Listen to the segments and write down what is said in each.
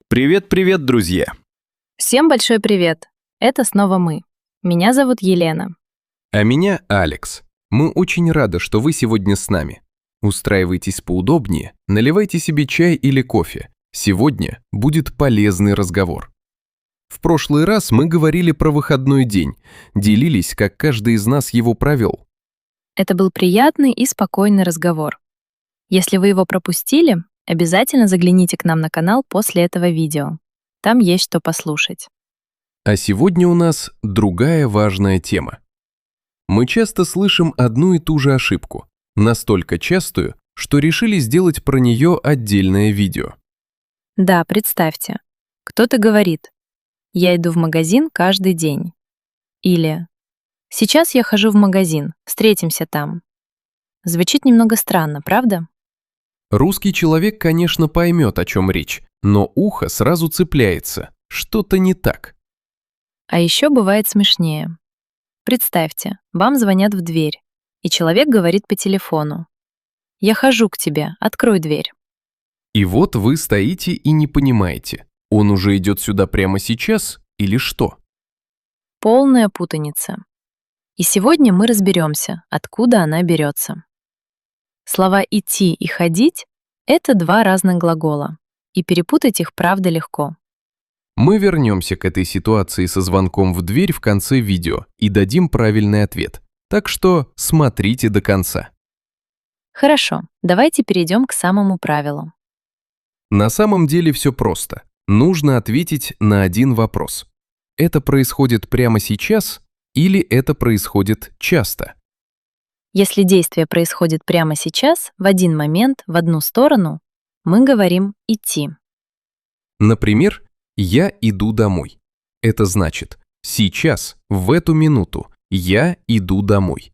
Привет-привет, друзья! Всем большой привет! Это снова мы. Меня зовут Елена. А меня Алекс. Мы очень рады, что вы сегодня с нами. Устраивайтесь поудобнее, наливайте себе чай или кофе. Сегодня будет полезный разговор. В прошлый раз мы говорили про выходной день, делились, как каждый из нас его провел. Это был приятный и спокойный разговор. Если вы его пропустили, обязательно загляните к нам на канал после этого видео. Там есть что послушать. А сегодня у нас другая важная тема. Мы часто слышим одну и ту же ошибку, настолько частую, что решили сделать про нее отдельное видео. Да, представьте, кто-то говорит: «Я иду в магазин каждый день». Или «Сейчас я хожу в магазин, встретимся там». Звучит немного странно, правда? Русский человек, конечно, поймет, о чем речь, но ухо сразу цепляется. Что-то не так. А еще бывает смешнее. Представьте, вам звонят в дверь, и человек говорит по телефону: «Я хожу к тебе, открой дверь». И вот вы стоите и не понимаете, он уже идет сюда прямо сейчас или что? Полная путаница. И сегодня мы разберемся, откуда она берется. Слова «идти» и «ходить» — это два разных глагола, и перепутать их правда легко. Мы вернемся к этой ситуации со звонком в дверь в конце видео и дадим правильный ответ. Так что смотрите до конца. Хорошо, давайте перейдем к самому правилу. На самом деле все просто. Нужно ответить на один вопрос. Это происходит прямо сейчас или это происходит часто? Если действие происходит прямо сейчас, в один момент, в одну сторону, мы говорим «идти». Например, я иду домой. Это значит, сейчас, в эту минуту, я иду домой.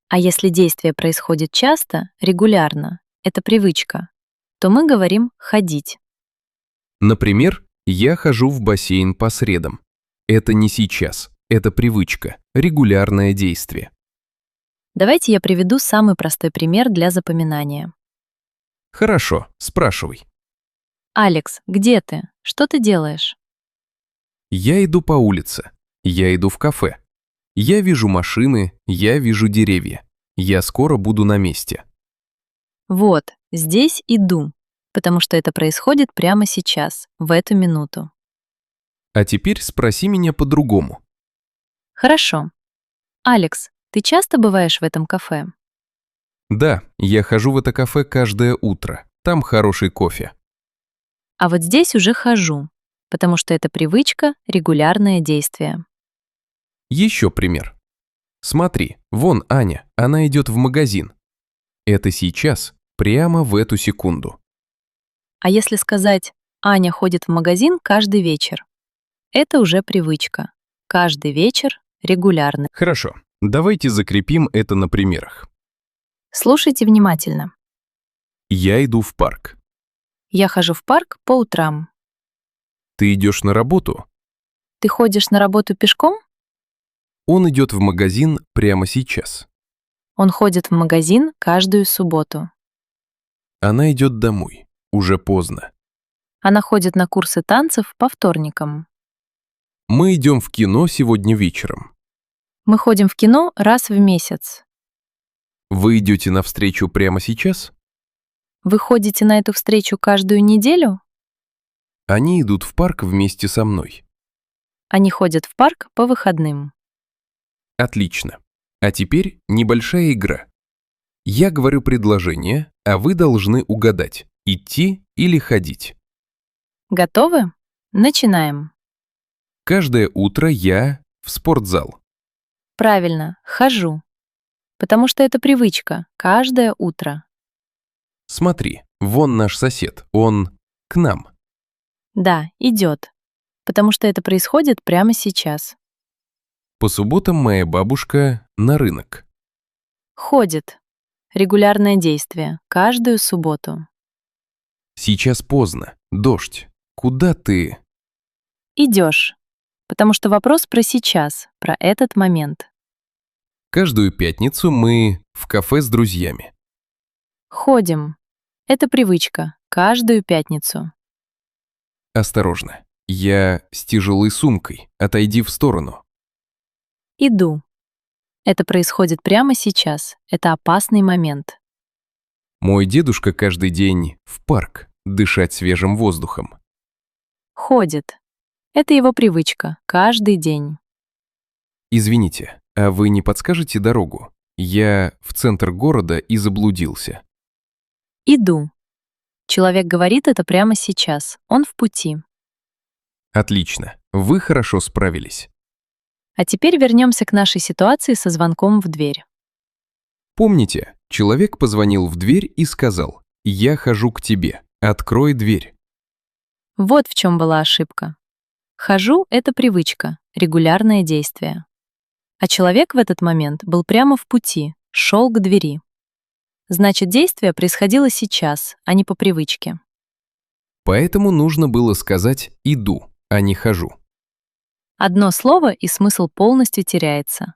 А если действие происходит часто, регулярно, это привычка, то мы говорим «ходить». Например, я хожу в бассейн по средам. Это не сейчас, это привычка, регулярное действие. Давайте я приведу самый простой пример для запоминания. Хорошо, спрашивай. «Алекс, где ты? Что ты делаешь?» Я иду по улице, я иду в кафе. Я вижу машины, я вижу деревья. Я скоро буду на месте. Вот, здесь иду, потому что это происходит прямо сейчас, в эту минуту. А теперь спроси меня по-другому. Хорошо. «Алекс, ты часто бываешь в этом кафе?» Да, я хожу в это кафе каждое утро. Там хороший кофе. А вот здесь уже хожу, потому что это привычка, регулярное действие. Еще пример. Смотри, вон Аня, она идет в магазин. Это сейчас, прямо в эту секунду. А если сказать «Аня ходит в магазин каждый вечер», это уже привычка. Каждый вечер регулярно. Хорошо, давайте закрепим это на примерах. Слушайте внимательно. Я иду в парк. Я хожу в парк по утрам. Ты идешь на работу. Ты ходишь на работу пешком? Он идет в магазин прямо сейчас. Он ходит в магазин каждую субботу. Она идет домой. Уже поздно. Она ходит на курсы танцев по вторникам. Мы идем в кино сегодня вечером. Мы ходим в кино раз в месяц. Вы идете навстречу прямо сейчас? Вы ходите на эту встречу каждую неделю? Они идут в парк вместе со мной. Они ходят в парк по выходным. Отлично. А теперь небольшая игра. Я говорю предложение, а вы должны угадать, идти или ходить. Готовы? Начинаем. Каждое утро я в спортзал. Правильно, хожу. Потому что это привычка, каждое утро. Смотри, вон наш сосед, он к нам. Да, идет. Потому что это происходит прямо сейчас. По субботам моя бабушка на рынок. Ходит. Регулярное действие, каждую субботу. Сейчас поздно, дождь. Куда ты? Идешь. Потому что вопрос про сейчас, про этот момент. Каждую пятницу мы в кафе с друзьями. Ходим. Это привычка, каждую пятницу. Осторожно. Я с тяжелой сумкой. Отойди в сторону. Иду. Это происходит прямо сейчас. Это опасный момент. Мой дедушка каждый день в парк, дышать свежим воздухом. Ходит. Это его привычка. Каждый день. Извините, а вы не подскажете дорогу? Я в центр города и заблудился. Иду. Человек говорит это прямо сейчас. Он в пути. Отлично, вы хорошо справились. А теперь вернемся к нашей ситуации со звонком в дверь. Помните, человек позвонил в дверь и сказал: «Я хожу к тебе, открой дверь». Вот в чем была ошибка. Хожу — это привычка, регулярное действие. А человек в этот момент был прямо в пути, шел к двери. Значит, действие происходило сейчас, а не по привычке. Поэтому нужно было сказать «иду», а не «хожу». Одно слово, и смысл полностью теряется.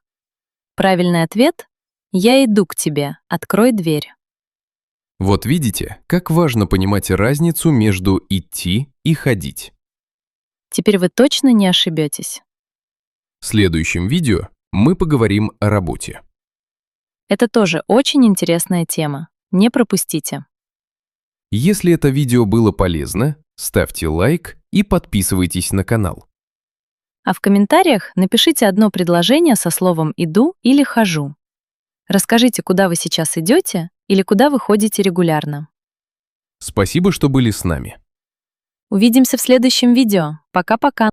Правильный ответ — «Я иду к тебе, открой дверь». Вот видите, как важно понимать разницу между «идти» и «ходить». Теперь вы точно не ошибетесь. В следующем видео мы поговорим о работе. Это тоже очень интересная тема. Не пропустите. Если это видео было полезно, ставьте лайк и подписывайтесь на канал. А в комментариях напишите одно предложение со словом «иду» или «хожу». Расскажите, куда вы сейчас идете или куда вы ходите регулярно. Спасибо, что были с нами. Увидимся в следующем видео. Пока-пока.